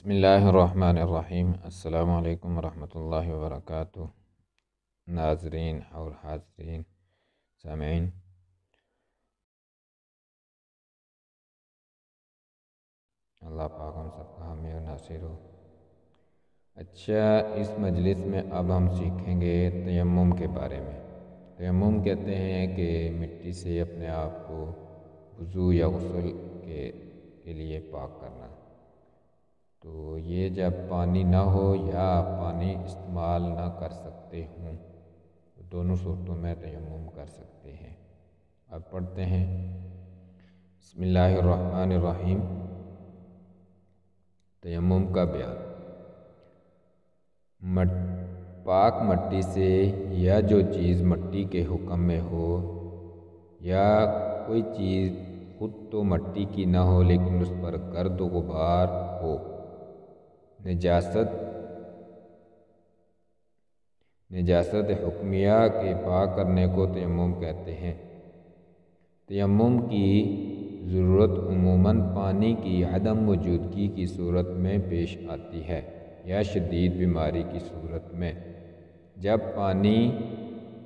بسم اللہ الرحمن الرحیم۔ السلام علیکم ورحمۃ اللہ وبرکاتہ۔ ناظرین اور حاضرین سامعین، اللہ پاک ہم سب کا حامی اور ناصر ہو۔ اچھا، اس مجلس میں اب ہم سیکھیں گے تیمم کے بارے میں۔ تیمم کہتے ہیں کہ مٹی سے اپنے آپ کو وضو یا غسل کے لیے پاک کرنا۔ تو یہ جب پانی نہ ہو یا پانی استعمال نہ کر سکتے ہوں تو دونوں صورتوں میں تیمم کر سکتے ہیں۔ اب پڑھتے ہیں، بسم اللہ الرحمن الرحیم۔ تیمم کا بیان، پاک مٹی سے یا جو چیز مٹی کے حکم میں ہو یا کوئی چیز خود تو مٹی کی نہ ہو لیکن اس پر گرد و غبار ہو، نجاست حکمیہ کے پاک کرنے کو تیمم کہتے ہیں۔ تیمم کی ضرورت عموماً پانی کی عدم موجودگی کی صورت میں پیش آتی ہے یا شدید بیماری کی صورت میں، جب پانی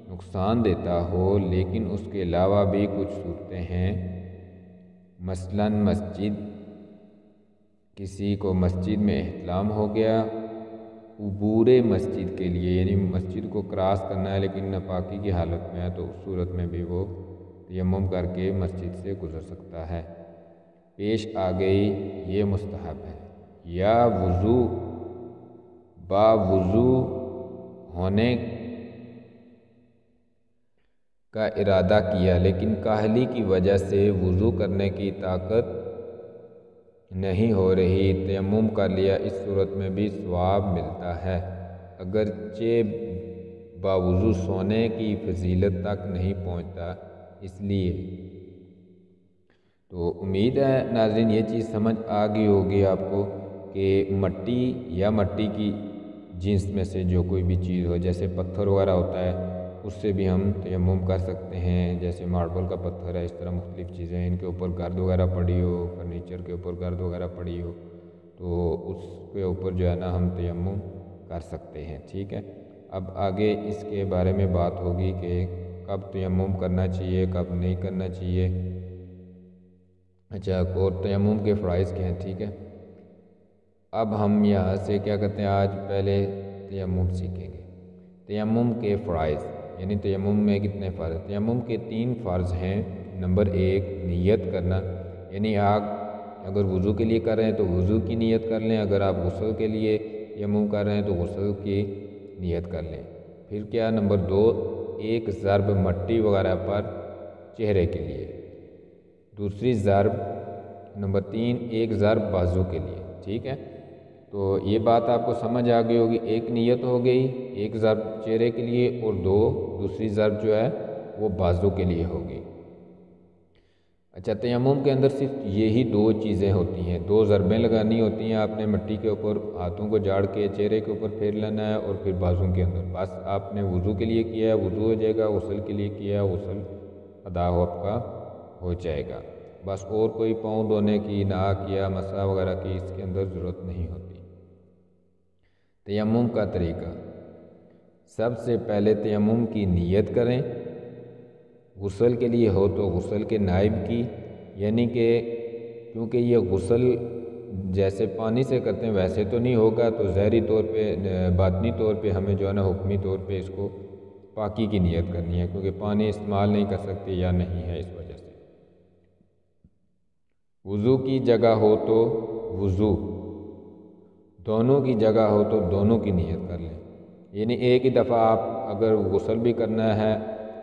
نقصان دیتا ہو۔ لیکن اس کے علاوہ بھی کچھ صورتیں ہیں، مثلاً کسی کو مسجد میں احتلام ہو گیا، عبور مسجد کے لیے، یعنی مسجد کو کراس کرنا ہے لیکن ناپاکی کی حالت میں ہے، تو اس صورت میں بھی وہ تیمم کر کے مسجد سے گزر سکتا ہے۔ پیش آ گئی، یہ مستحب ہے۔ یا وضو ہونے کا ارادہ کیا لیکن کاہلی کی وجہ سے وضو کرنے کی طاقت نہیں ہو رہی، تیمم کر لیا، اس صورت میں بھی ثواب ملتا ہے، اگرچہ باوضو سونے کی فضیلت تک نہیں پہنچتا۔ اس لیے تو امید ہے ناظرین یہ چیز سمجھ آ گئی ہوگی آپ کو کہ مٹی یا مٹی کی جنس میں سے جو کوئی بھی چیز ہو، جیسے پتھر وغیرہ ہوتا ہے، اس سے بھی ہم تیمم کر سکتے ہیں۔ جیسے ماربل کا پتھر ہے، اس طرح مختلف چیزیں ان کے اوپر گرد وغیرہ پڑی ہو، فرنیچر کے اوپر گرد وغیرہ پڑی ہو، تو اس کے اوپر جو ہے نا ہم تیمم کر سکتے ہیں، ٹھیک ہے۔ اب آگے اس کے بارے میں بات ہوگی کہ کب تیمم کرنا چاہیے، کب نہیں کرنا چاہیے۔ اچھا، اور تیمم کے فرائض کیا ہیں، ٹھیک ہے۔ اب ہم یہاں سے کیا کرتے ہیں، آج پہلے تیمم سیکھیں گے۔ تیمم کے فرائض، یعنی تیمم میں کتنے فرض ہیں۔ تیمم کے 3 فرض ہیں۔ نمبر 1 نیت کرنا، یعنی آپ اگر وضو کے لیے کر رہے ہیں تو وضو کی نیت کر لیں، اگر آپ غسل کے لیے تیمم کر رہے ہیں تو غسل کی نیت کر لیں۔ پھر کیا، نمبر 2 ایک ضرب مٹی وغیرہ پر چہرے کے لیے، دوسری ضرب، نمبر 3 ایک ضرب بازو کے لیے، ٹھیک ہے۔ تو یہ بات آپ کو سمجھ آ گئی ہوگی، ایک نیت ہو گئی، ایک ضرب چہرے کے لیے، اور دوسری ضرب جو ہے وہ بازو کے لیے ہوگی۔ اچھا، تیمم کے اندر صرف یہی 2 چیزیں ہوتی ہیں، 2 ضربیں لگانی ہوتی ہیں آپ نے مٹی کے اوپر، ہاتھوں کو جاڑ کے چہرے کے اوپر پھیر لینا ہے، اور پھر بازو کے اندر، بس آپ نے وضو کے لیے کیا ہے وضو ہو جائے گا، غسل کے لیے کیا ہے غسل ادا آپ کا ہو جائے گا، بس اور کوئی پاؤں دھونے کی، ناک یا مسح وغیرہ کی اس کے اندر ضرورت نہیں ہوتی۔ تیمم کا طریقہ، سب سے پہلے تیمم کی نیت کریں۔ غسل کے لیے ہو تو غسل کے نائب کی، یعنی کہ کیونکہ یہ غسل جیسے پانی سے کرتے ہیں ویسے تو نہیں ہوگا، تو ظاہری طور پہ باطنی طور پہ ہمیں جو ہے نا حکمی طور پہ اس کو پاکی کی نیت کرنی ہے، کیونکہ پانی استعمال نہیں کر سکتے یا نہیں ہے، اس وجہ سے۔ وضو کی جگہ ہو تو وضو، دونوں کی جگہ ہو تو دونوں کی نیت کر لیں، یعنی ایک ہی دفعہ آپ اگر غسل بھی کرنا ہے،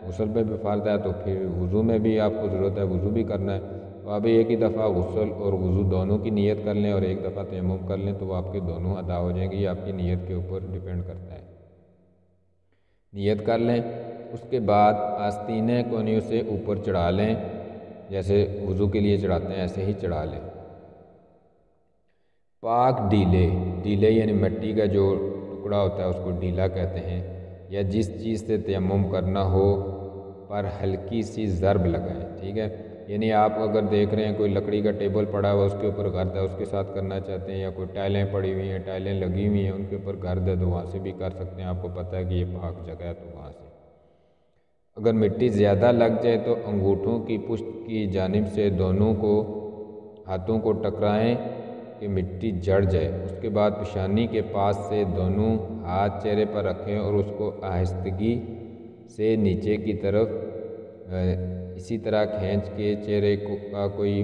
غسل پہ بھی فرض ہے، تو پھر وضو میں بھی آپ کو ضرورت ہے وضو بھی کرنا ہے، تو آپ ایک ہی دفعہ غسل اور وضو دونوں کی نیت کر لیں، اور ایک دفعہ تیمم کر لیں، تو وہ آپ کے دونوں ادا ہو جائیں گے۔ یہ آپ کی نیت کے اوپر ڈیپینڈ کرتا ہے۔ نیت کر لیں، اس کے بعد آستین کونیوں سے اوپر چڑھا لیں، جیسے وضو کے لیے چڑھاتے ہیں ایسے ہی چڑھا لیں۔ پاک ڈیلے یعنی مٹی کا جو ٹکڑا ہوتا ہے اس کو ڈیلا کہتے ہیں، یا جس چیز سے تیمم کرنا ہو پر ہلکی سی ضرب لگائیں، ٹھیک ہے۔ یعنی آپ اگر دیکھ رہے ہیں کوئی لکڑی کا ٹیبل پڑا ہوا اس کے اوپر گرد ہے اس کے ساتھ کرنا چاہتے ہیں، یا کوئی ٹائلیں پڑی ہوئی ہیں، ٹائلیں لگی ہوئی ہیں ان کے اوپر گرد ہے تو وہاں سے بھی کر سکتے ہیں، آپ کو پتہ ہے کہ یہ پاک جگہ ہے تو وہاں سے۔ اگر مٹی زیادہ لگ جائے تو انگوٹھوں کی پشت کی جانب سے دونوں کو ہاتھوں کو ٹکرائیں کہ مٹی جڑ جائے، اس کے بعد پیشانی کے پاس سے دونوں ہاتھ چہرے پر رکھیں اور اس کو آہستگی سے نیچے کی طرف اسی طرح کھینچ کے چہرے کا کوئی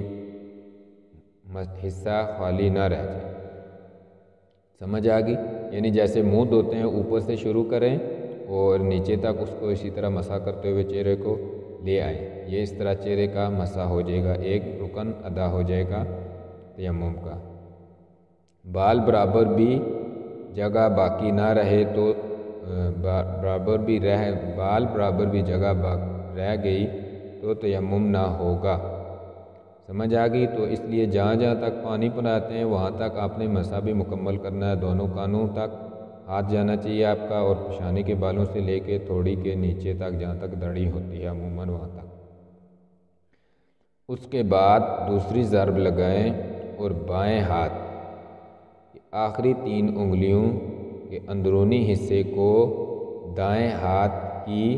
حصہ خالی نہ رہ جائے۔ سمجھ آ گئی؟ یعنی جیسے منہ دھوتے ہیں اوپر سے شروع کریں اور نیچے تک اس کو اسی طرح مسح کرتے ہوئے چہرے کو لے آئیں، یہ اس طرح چہرے کا مسح ہو جائے گا، ایک رکن ادا ہو جائے گا تیمم کا۔ بال برابر بھی جگہ باقی نہ رہے تو بال برابر بھی جگہ رہ گئی تو تیمم نہ ہوگا۔ سمجھ آ گئی؟ تو اس لیے جہاں جہاں تک پانی پلاتے ہیں وہاں تک آپ نے مسح بھی مکمل کرنا ہے، دونوں کانوں تک ہاتھ جانا چاہیے آپ کا، اور پیشانی کے بالوں سے لے کے تھوڑی کے نیچے تک جہاں تک دڑی ہوتی ہے عموماً وہاں تک۔ اس کے بعد دوسری ضرب لگائیں اور بائیں ہاتھ کی آخری 3 انگلیوں کے اندرونی حصے کو دائیں ہاتھ کی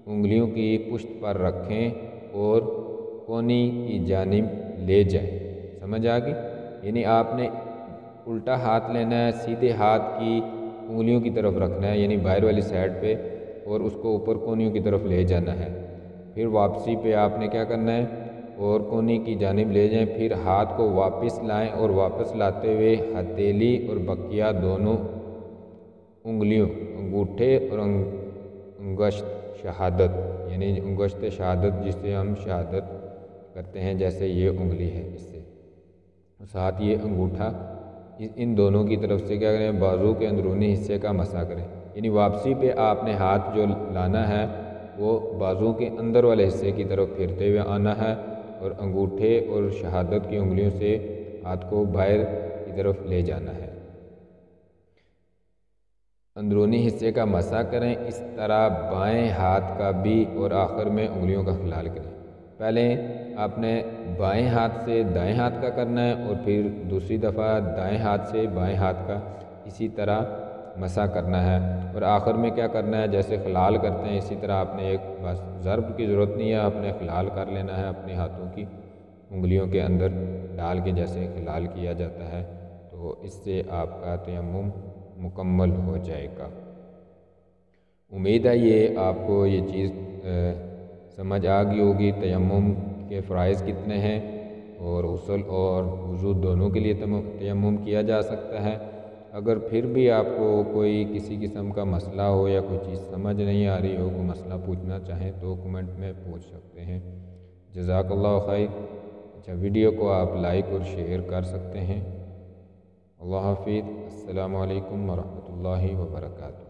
انگلیوں کی پشت پر رکھیں اور کونی کی جانب لے جائیں۔ سمجھ آ گئی؟ یعنی آپ نے الٹا ہاتھ لینا ہے، سیدھے ہاتھ کی انگلیوں کی طرف رکھنا ہے، یعنی باہر والی سائڈ پہ، اور اس کو اوپر کونیوں کی طرف لے جانا ہے۔ پھر واپسی پہ آپ نے کیا کرنا ہے، اور کونی کی جانب لے جائیں، پھر ہاتھ کو واپس لائیں اور واپس لاتے ہوئے ہتھیلی اور بقیہ دونوں انگلیوں، انگوٹھے اور انگشت شہادت، یعنی انگشت شہادت جسے ہم شہادت کرتے ہیں جیسے یہ انگلی ہے، اس سے ساتھ یہ انگوٹھا، ان دونوں کی طرف سے کیا کریں، بازو کے اندرونی حصے کا مسح کریں۔ یعنی واپسی پہ آپ نے ہاتھ جو لانا ہے وہ بازو کے اندر والے حصے کی طرف پھرتے ہوئے آنا ہے، اور انگوٹھے اور شہادت کی انگلیوں سے ہاتھ کو باہر کی طرف لے جانا ہے، اندرونی حصے کا مسح کریں۔ اس طرح بائیں ہاتھ کا بھی، اور آخر میں انگلیوں کا خلال کریں۔ پہلے آپ نے بائیں ہاتھ سے دائیں ہاتھ کا کرنا ہے، اور پھر دوسری دفعہ دائیں ہاتھ سے بائیں ہاتھ کا اسی طرح مسح کرنا ہے، اور آخر میں کیا کرنا ہے، جیسے خلال کرتے ہیں اسی طرح آپ نے ایک بس ضرب کی ضرورت نہیں ہے، آپ نے خلال کر لینا ہے اپنے ہاتھوں کی انگلیوں کے اندر ڈال کے، جیسے خلال کیا جاتا ہے، تو اس سے آپ کا تیمم مکمل ہو جائے گا۔ امید ہے یہ آپ کو یہ چیز سمجھ آ گئی ہوگی، تیمم کے فرائض کتنے ہیں، اور غسل اور وضو دونوں کے لیے تیمم کیا جا سکتا ہے۔ اگر پھر بھی آپ کو کوئی کسی قسم کا مسئلہ ہو یا کوئی چیز سمجھ نہیں آ رہی ہو، کوئی مسئلہ پوچھنا چاہیں تو کمنٹ میں پوچھ سکتے ہیں۔ جزاک اللہ خیر۔ اچھا، ویڈیو کو آپ لائک اور شیئر کر سکتے ہیں۔ اللہ حافظ۔ السلام علیکم ورحمۃ اللہ وبرکاتہ۔